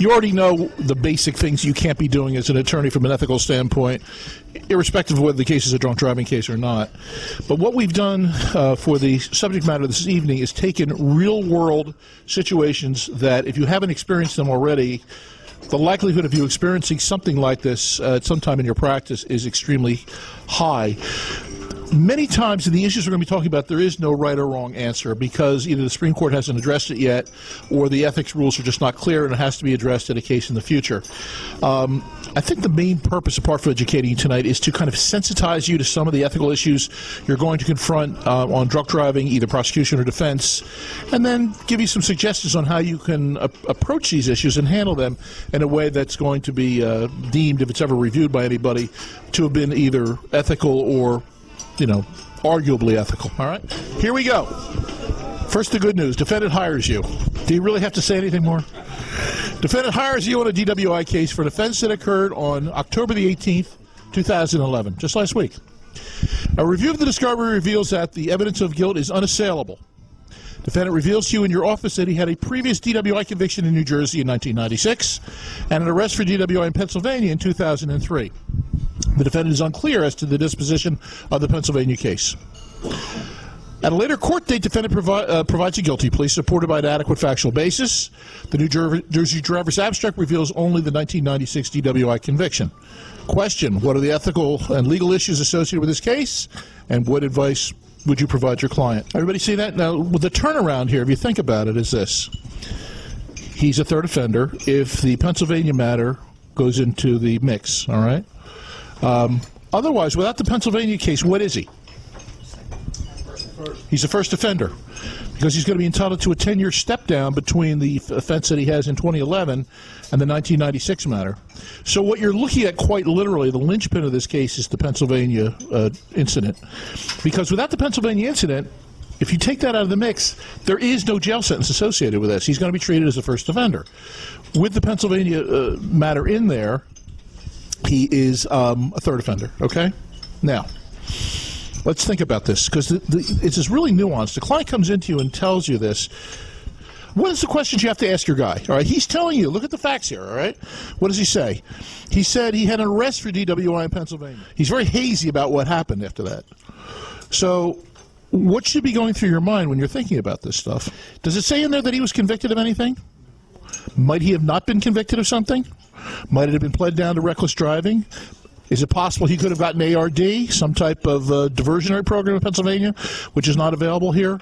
You already know the basic things you can't be doing as an attorney from an ethical standpoint, irrespective of whether the case is a drunk driving case or not. But what we've done for the subject matter this evening is taken real-world situations that, if you haven't experienced them already, the likelihood of you experiencing something like this at some time in your practice is extremely high. Many times in the issues we're going to be talking about, there is no right or wrong answer because either the Supreme Court hasn't addressed it yet or the ethics rules are just not clear and it has to be addressed in a case in the future. I think the main purpose, apart from educating you tonight, is to kind of sensitize you to some of the ethical issues you're going to confront on drunk driving, either prosecution or defense, and then give you some suggestions on how you can approach these issues and handle them in a way that's going to be deemed, if it's ever reviewed by anybody, to have been either ethical or, you know, arguably ethical. All right? Here we go. First, the good news. Defendant hires you. Do you really have to say anything more? Defendant hires you on a DWI case for an offense that occurred on October the 18th, 2011, just last week. A review of the discovery reveals that the evidence of guilt is unassailable. Defendant reveals to you in your office that he had a previous DWI conviction in New Jersey in 1996 and an arrest for DWI in Pennsylvania in 2003. The defendant is unclear as to the disposition of the Pennsylvania case. At a later court date, defendant provides a guilty plea supported by an adequate factual basis. The New Jersey driver's abstract reveals only the 1996 DWI conviction. Question: what are the ethical and legal issues associated with this case, and what advice would you provide your client? Everybody see that? Now, with the turnaround here, if you think about it, is this. He's a third offender if the Pennsylvania matter goes into the mix, all right? Otherwise, without the Pennsylvania case, what is he? He's a first offender because he's going to be entitled to a 10-year step down between the offense that he has in 2011 and the 1996 matter. So what you're looking at, quite literally, the linchpin of this case is the Pennsylvania incident. Because without the Pennsylvania incident, if you take that out of the mix, there is no jail sentence associated with this. He's going to be treated as a first offender. With the Pennsylvania matter in there, he is a third offender, okay? Now, let's think about this, because it's really nuanced. The client comes into you and tells you this. What is the questions you have to ask your guy? All right, he's telling you, look at the facts here, all right? What does he say? He said he had an arrest for DWI in Pennsylvania. He's very hazy about what happened after that. So what should be going through your mind when you're thinking about this stuff? Does it say in there that he was convicted of anything? Might he have not been convicted of something? Might it have been pled down to reckless driving? Is it possible he could have gotten ARD, some type of diversionary program in Pennsylvania, which is not available here?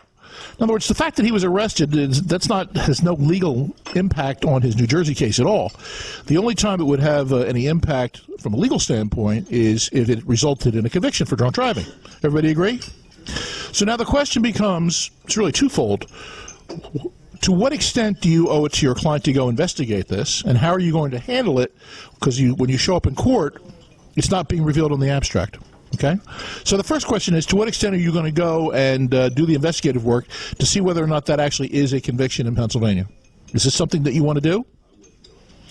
In other words, the fact that he was arrested, has no legal impact on his New Jersey case at all. The only time it would have any impact from a legal standpoint is if it resulted in a conviction for drunk driving. Everybody agree? So now the question becomes, it's really twofold. To what extent do you owe it to your client to go investigate this, and how are you going to handle it? Because when you show up in court, it's not being revealed on the abstract. Okay? So the first question is, to what extent are you going to go and do the investigative work to see whether or not that actually is a conviction in Pennsylvania? Is this something that you want to do?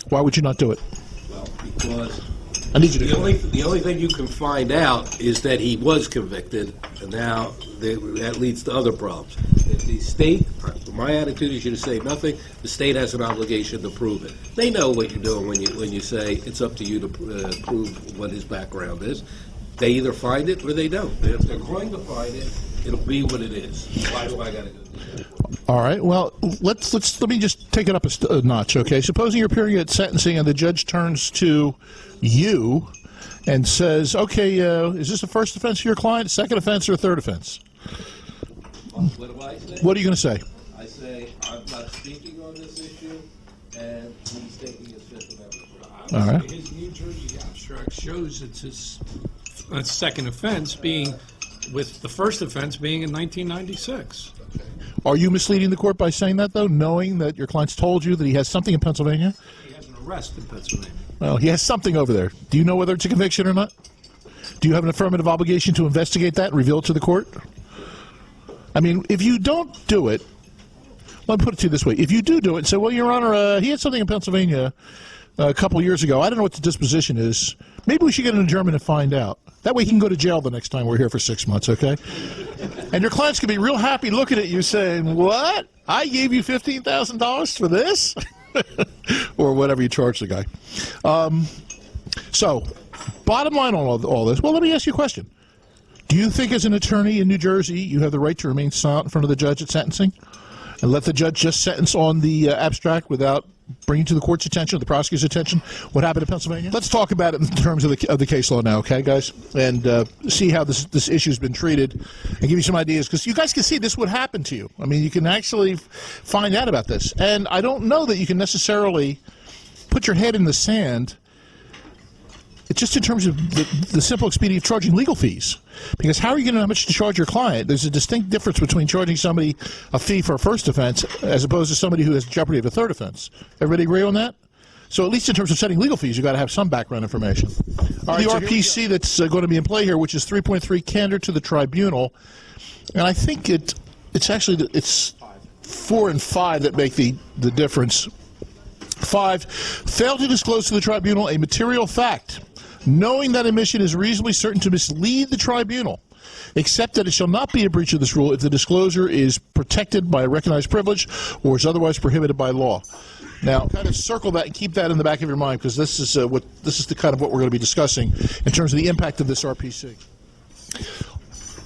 Why would you not do it? Well, because I need you to the only thing you can find out is that he was convicted, and now that leads to other problems. If the state, my attitude is you to say nothing, the state has an obligation to prove it. They know what you're doing when you say it's up to you to prove what his background is. They either find it or they don't. If they're going to find it, it'll be what it is. Why do I got to do this? All right. Well, let me just take it up a notch. Okay. Supposing you're appearing at sentencing and the judge turns to you and says, "Okay, is this a first offense for your client, second offense, or a third offense?" What do I say? What are you going to say? I say I'm not speaking on this issue, and he's taking his Fifth Amendment. All right. His New Jersey abstract shows it's his second offense being, with the first offense being in 1996. Are you misleading the court by saying that, though, knowing that your client's told you that he has something in Pennsylvania? He has an arrest in Pennsylvania. Well, he has something over there. Do you know whether it's a conviction or not? Do you have an affirmative obligation to investigate that and reveal it to the court? I mean, if you don't do it, let me put it to you this way. If you do it and say, well, Your Honor, he had something in Pennsylvania a couple years ago. I don't know what the disposition is. Maybe we should get an adjournment and find out. That way he can go to jail the next time we're here for 6 months, okay? And your clients can be real happy looking at you saying, what? I gave you $15,000 for this? Or or whatever you charge the guy. So, bottom line on all this, well, let me ask you a question. Do you think as an attorney in New Jersey you have the right to remain silent in front of the judge at sentencing and let the judge just sentence on the abstract without bringing to the court's attention, the prosecutor's attention, what happened in Pennsylvania? Let's talk about it in terms of the case law now, okay, guys? And see how this issue's been treated and give you some ideas, because you guys can see this would happen to you. I mean, you can actually find out about this. And I don't know that you can necessarily put your head in the sand. It's just in terms of the simple expedient of charging legal fees. Because how are you going to know how much to charge your client? There's a distinct difference between charging somebody a fee for a first offense as opposed to somebody who has jeopardy of a third offense. Everybody agree on that? So at least in terms of setting legal fees, you've got to have some background information. All right, the RPC that's going to be in play here, which is 3.3, candor to the tribunal. And I think it's actually it's 4 and 5 that make the difference. 5, fail to disclose to the tribunal a material fact, knowing that omission is reasonably certain to mislead the tribunal, except that it shall not be a breach of this rule if the disclosure is protected by a recognized privilege or is otherwise prohibited by law. Now, kind of circle that and keep that in the back of your mind, because this is the kind of what we're going to be discussing in terms of the impact of this RPC.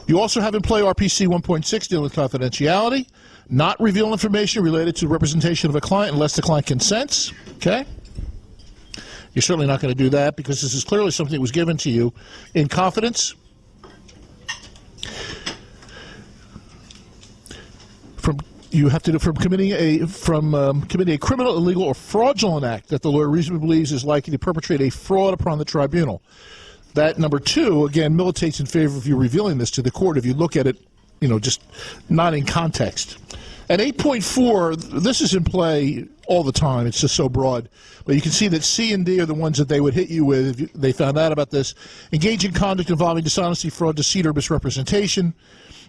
You also have in play RPC 1.6 dealing with confidentiality, not reveal information related to representation of a client unless the client consents. Okay? You're certainly not going to do that because this is clearly something that was given to you in confidence. You have to do from committing a criminal, illegal, or fraudulent act that the lawyer reasonably believes is likely to perpetrate a fraud upon the tribunal. That number 2 again militates in favor of you revealing this to the court if you look at it, just not in context. And 8.4, this is in play all the time. It's just so broad. But you can see that C and D are the ones that they would hit you with if they found out about this. Engage in conduct involving dishonesty, fraud, deceit, or misrepresentation.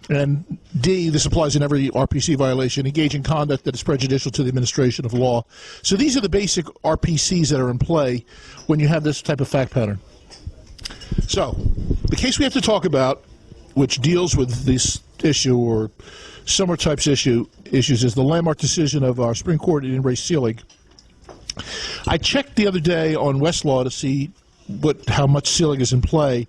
And D, this applies in every RPC violation, engage in conduct that is prejudicial to the administration of law. So these are the basic RPCs that are in play when you have this type of fact pattern. So the case we have to talk about, which deals with this issue or similar types issues, is the landmark decision of our Supreme Court in Ray Seelig. I checked the other day on Westlaw to see how much Seelig is in play.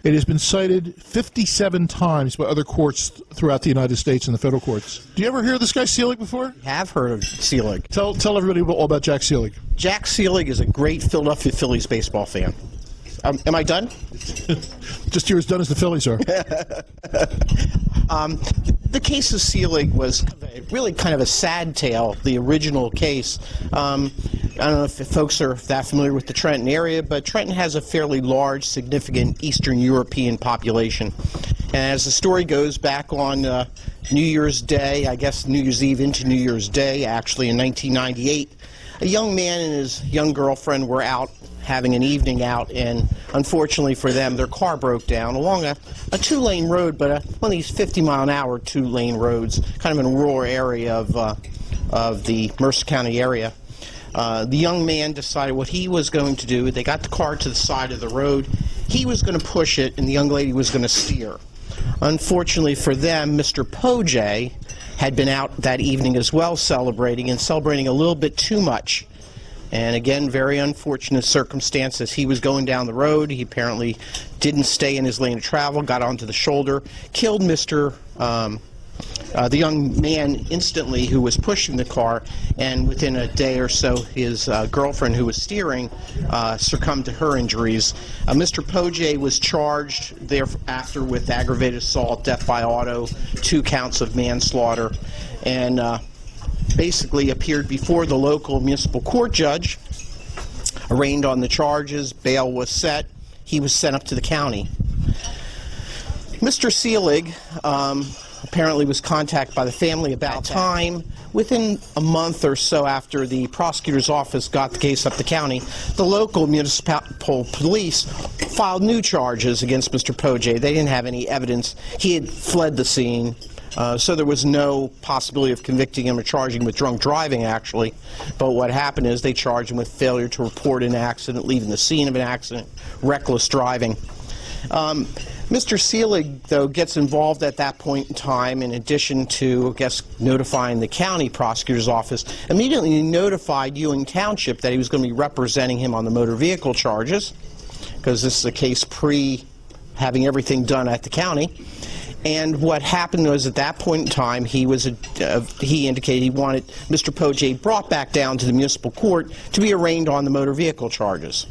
It has been cited 57 times by other courts throughout the United States and the federal courts. Do you ever hear of this guy Seelig before? Have heard of Seelig. Tell everybody all about Jack Seelig. Jack Seelig is a great Philadelphia Phillies baseball fan. Am I done? Just you're as done as the Phillies are. The case of Seelig was really kind of a sad tale, the original case. I don't know if folks are that familiar with the Trenton area, but Trenton has a fairly large, significant Eastern European population. And as the story goes, back on New Year's Day, I guess New Year's Eve into New Year's Day, actually in 1998, a young man and his young girlfriend were out having an evening out, and unfortunately for them, their car broke down along a two-lane road, but one of these 50-mile-an-hour two-lane roads, kind of in a rural area of the Mercer County area. The young man decided what he was going to do. They got the car to the side of the road. He was going to push it, and the young lady was going to steer. Unfortunately for them, Mr. Pojay had been out that evening as well celebrating a little bit too much. And again, very unfortunate circumstances. He was going down the road. He apparently didn't stay in his lane of travel, got onto the shoulder, killed the young man instantly who was pushing the car, and within a day or so, his girlfriend who was steering succumbed to her injuries. Mr. Pojay was charged thereafter with aggravated assault, death by auto, 2 counts of manslaughter, and basically appeared before the local municipal court judge, arraigned on the charges, bail was set, he was sent up to the county. Mr. Seelig apparently was contacted by the family about time. Within a month or so after the prosecutor's office got the case up the county, the local municipal police filed new charges against Mr. Pojay. They didn't have any evidence. He had fled the scene. So there was no possibility of convicting him or charging him with drunk driving, actually. But what happened is they charged him with failure to report an accident, leaving the scene of an accident, reckless driving. Mr. Seelig, though, gets involved at that point in time, in addition to, I guess, notifying the county prosecutor's office, immediately notified Ewing Township that he was going to be representing him on the motor vehicle charges, because this is a case pre-having everything done at the county. And what happened was, at that point in time, he indicated he wanted Mr. Poje brought back down to the municipal court to be arraigned on the motor vehicle charges.